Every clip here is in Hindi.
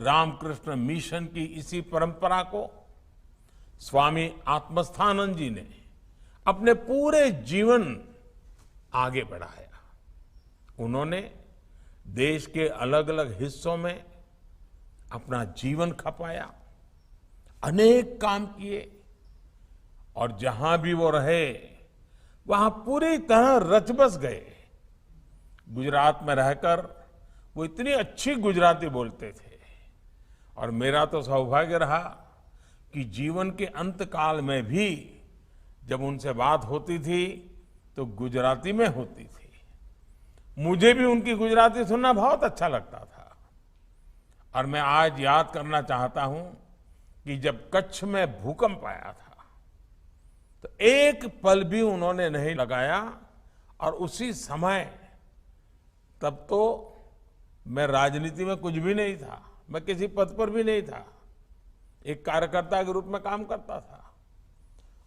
रामकृष्ण मिशन की इसी परंपरा को स्वामी आत्मस्थानंद जी ने अपने पूरे जीवन आगे बढ़ाया। उन्होंने देश के अलग अलग हिस्सों में अपना जीवन खपाया, अनेक काम किए और जहां भी वो रहे वहां पूरी तरह रच बस गए। गुजरात में रहकर वो इतनी अच्छी गुजराती बोलते थे और मेरा तो सौभाग्य रहा कि जीवन के अंत काल में भी जब उनसे बात होती थी तो गुजराती में होती थी। मुझे भी उनकी गुजराती सुनना बहुत अच्छा लगता था। और मैं आज याद करना चाहता हूं कि जब कच्छ में भूकंप आया था तो एक पल भी उन्होंने नहीं लगाया और उसी समय, तब तो मैं राजनीति में कुछ भी नहीं था, मैं किसी पद पर भी नहीं था, एक कार्यकर्ता के रूप में काम करता था।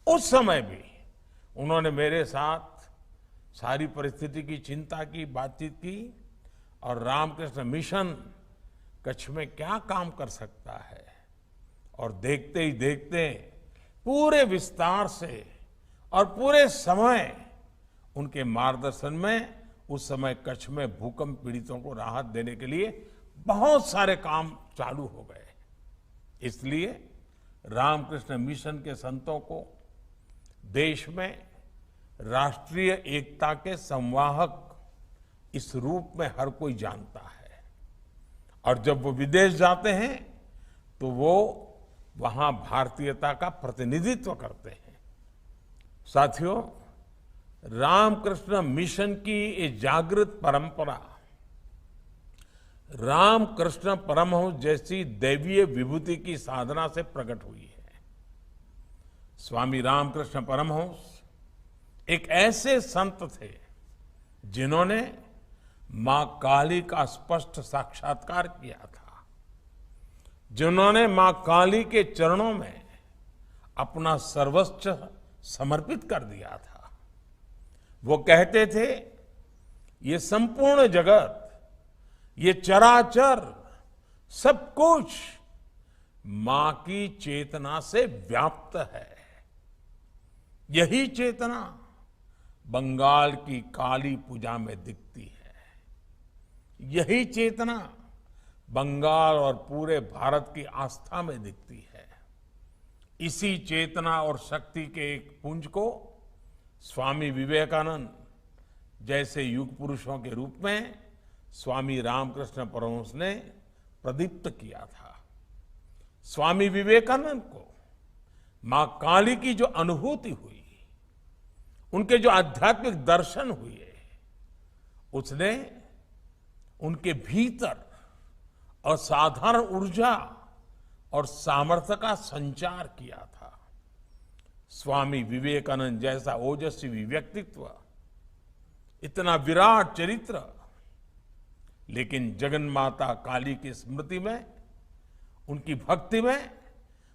उस समय भी उन्होंने मेरे साथ सारी परिस्थिति की चिंता की, बातचीत की और रामकृष्ण मिशन कच्छ में क्या काम कर सकता है। और देखते ही देखते पूरे विस्तार से और पूरे समय उनके मार्गदर्शन में उस समय कच्छ में भूकंप पीड़ितों को राहत देने के लिए बहुत सारे काम चालू हो गए। इसलिए रामकृष्ण मिशन के संतों को देश में राष्ट्रीय एकता के संवाहक इस रूप में हर कोई जानता है। और जब वो विदेश जाते हैं तो वो वहां भारतीयता का प्रतिनिधित्व करते हैं। साथियों, रामकृष्ण मिशन की ये जागृत परंपरा रामकृष्ण परमहंस जैसी दैवीय विभूति की साधना से प्रकट हुई है। स्वामी रामकृष्ण परमहंस एक ऐसे संत थे जिन्होंने मां काली का स्पष्ट साक्षात्कार किया था, जिन्होंने मां काली के चरणों में अपना सर्वस्व समर्पित कर दिया था। वो कहते थे, ये संपूर्ण जगत, ये चराचर सब कुछ मां की चेतना से व्याप्त है। यही चेतना बंगाल की काली पूजा में दिखती है। यही चेतना बंगाल और पूरे भारत की आस्था में दिखती है। इसी चेतना और शक्ति के एक पुंज को स्वामी विवेकानंद जैसे युग पुरुषों के रूप में स्वामी रामकृष्ण परमहंस ने प्रदीप्त किया था। स्वामी विवेकानंद को मां काली की जो अनुभूति हुई, उनके जो आध्यात्मिक दर्शन हुए, उसने उनके भीतर असाधारण ऊर्जा और सामर्थ्य का संचार किया था। स्वामी विवेकानंद जैसा ओजस्वी व्यक्तित्व, इतना विराट चरित्र, लेकिन जगन्माता काली की स्मृति में, उनकी भक्ति में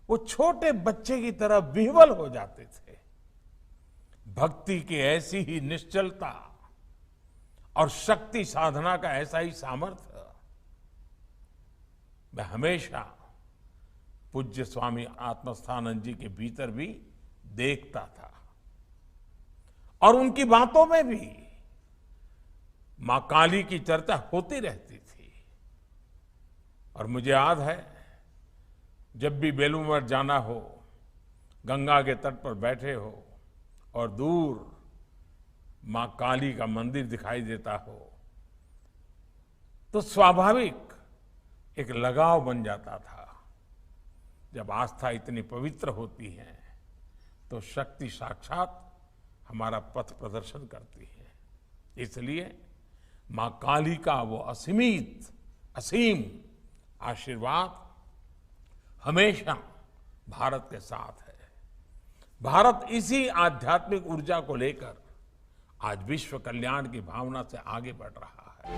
वो छोटे बच्चे की तरह विह्वल हो जाते थे। भक्ति की ऐसी ही निश्चलता और शक्ति साधना का ऐसा ही सामर्थ्य मैं हमेशा पूज्य स्वामी आत्मस्थानंद जी के भीतर भी देखता था। और उनकी बातों में भी मां काली की चर्चा होती रहती थी। और मुझे याद है, जब भी बेलूर मठ जाना हो, गंगा के तट पर बैठे हो और दूर मां काली का मंदिर दिखाई देता हो, तो स्वाभाविक एक लगाव बन जाता था। जब आस्था इतनी पवित्र होती है तो शक्ति साक्षात हमारा पथ प्रदर्शन करती है। इसलिए मां काली का वो असीमित, असीम आशीर्वाद हमेशा भारत के साथ है। भारत इसी आध्यात्मिक ऊर्जा को लेकर आज विश्व कल्याण की भावना से आगे बढ़ रहा है।